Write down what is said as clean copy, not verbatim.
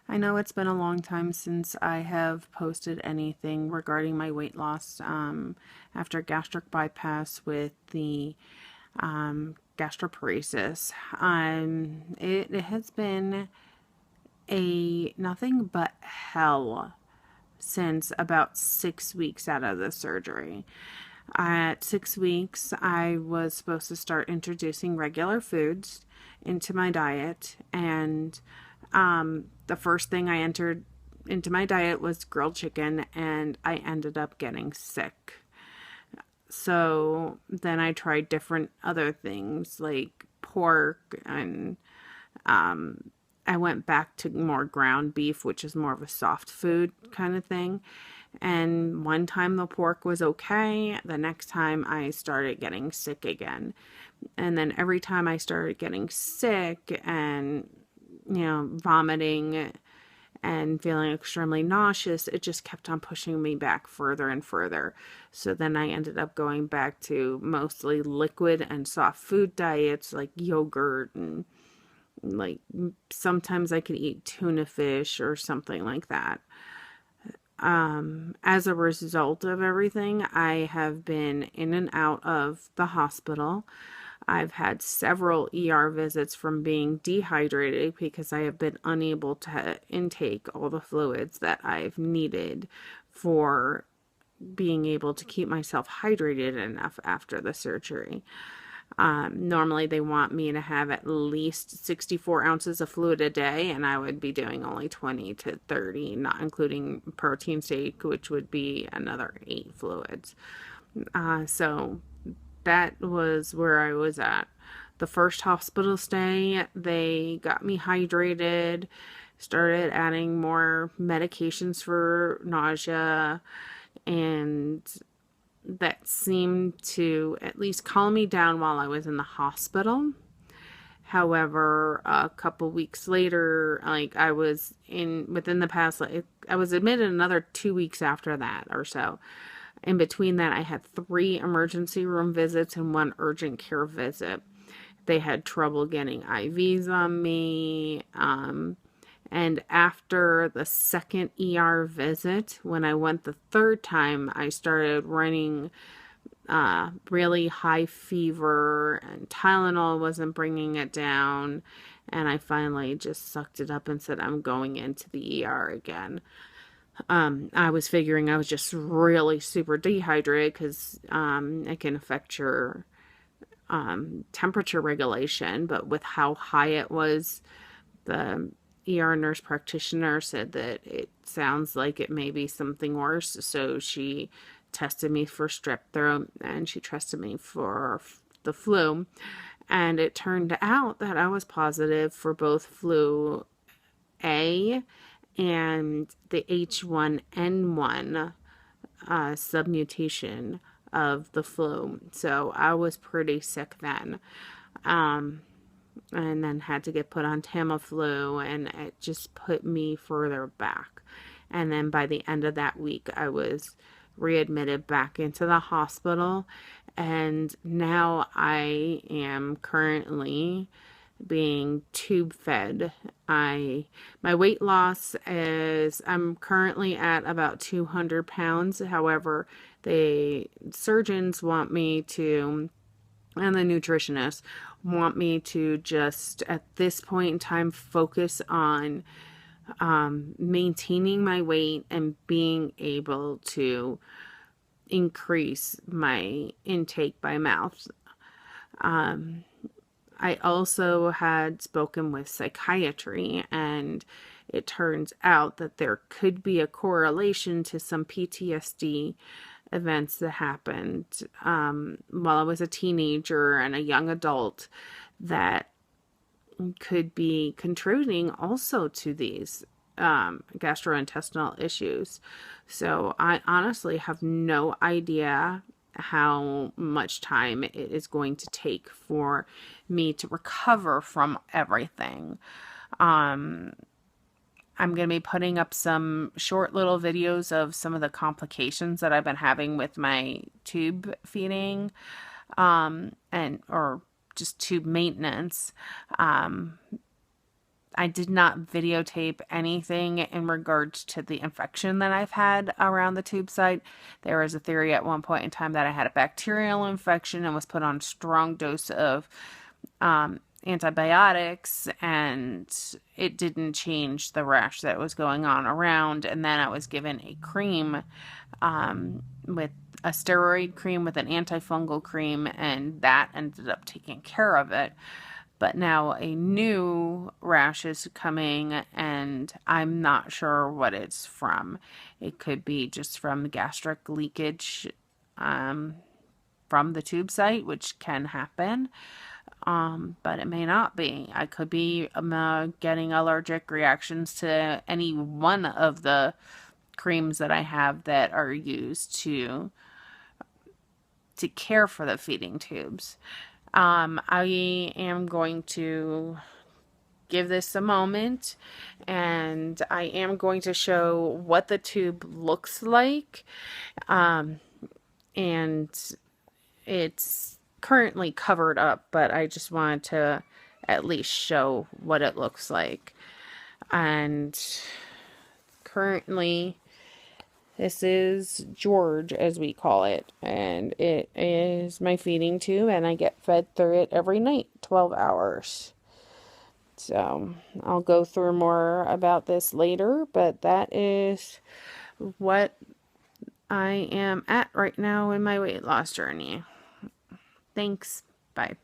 I know it's been a long time since I have posted anything regarding my weight loss after gastric bypass with the gastroparesis. It has been a nothing but hell since about 6 weeks out of the surgery. At 6 weeks, I was supposed to start introducing regular foods into my diet, and the first thing I entered into my diet was grilled chicken, and I ended up getting sick. So then I tried different other things like pork, and I went back to more ground beef, which is more of a soft food kind of thing. And one time the pork was okay. The next time I started getting sick again. And then every time I started getting sick and, vomiting and feeling extremely nauseous, it just kept on pushing me back further and further. So then I ended up going back to mostly liquid and soft food diets like yogurt, and like sometimes I could eat tuna fish or something like that. As a result of everything, I have been in and out of the hospital. I've had several ER visits from being dehydrated because I have been unable to intake all the fluids that I've needed for being able to keep myself hydrated enough after the surgery. Normally they want me to have at least 64 ounces of fluid a day, and I would be doing only 20 to 30, not including protein shake, which would be another 8 fluids. So that was where I was at. The first hospital stay, they got me hydrated, started adding more medications for nausea, and that seemed to at least calm me down while I was in the hospital. However, a couple weeks later, I was within the past, I was admitted another 2 weeks after that or so. In between that, I had 3 emergency room visits and 1 urgent care visit. They had trouble getting IVs on me. And after the second ER visit, when I went the third time, I started running really high fever, and Tylenol wasn't bringing it down. And I finally just sucked it up and said, I'm going into the ER again. I was figuring I was just really super dehydrated because it can affect your temperature regulation. But with how high it was, the ER nurse practitioner said that it sounds like it may be something worse. So she tested me for strep throat, and she tested me for the flu. And it turned out that I was positive for both flu A and the H1N1 submutation of the flu. So I was pretty sick then. And then had to get put on Tamiflu, and it just put me further back. And then by the end of that week, I was readmitted back into the hospital, and now I am currently being tube fed. My weight loss is, I'm currently at about 200 pounds. However, the surgeons want me to, and the nutritionists want me to just at this point in time focus on maintaining my weight and being able to increase my intake by mouth. I also had spoken with psychiatry, and it turns out that there could be a correlation to some PTSD events that happened while I was a teenager and a young adult that could be contributing also to these gastrointestinal issues. So I honestly have no idea how much time it is going to take for me to recover from everything. I'm going to be putting up some short little videos of some of the complications that I've been having with my tube feeding, or just tube maintenance. I did not videotape anything in regards to the infection that I've had around the tube site. There was a theory at one point in time that I had a bacterial infection and was put on a strong dose of antibiotics, and it didn't change the rash that was going on around. And then I was given a cream with a steroid cream with an antifungal cream, and that ended up taking care of it. But now a new rash is coming, and I'm not sure what it's from. It could be just from gastric leakage from the tube site, which can happen. But it may not be. I could be getting allergic reactions to any one of the creams that I have that are used to care for the feeding tubes. I am going to give this a moment, and I am going to show what the tube looks like. And it's currently covered up, but I just wanted to at least show what it looks like. And currently, this is George, as we call it, and it is my feeding tube, and I get fed through it every night, 12 hours. So I'll go through more about this later, but that is what I am at right now in my weight loss journey. Thanks. Bye.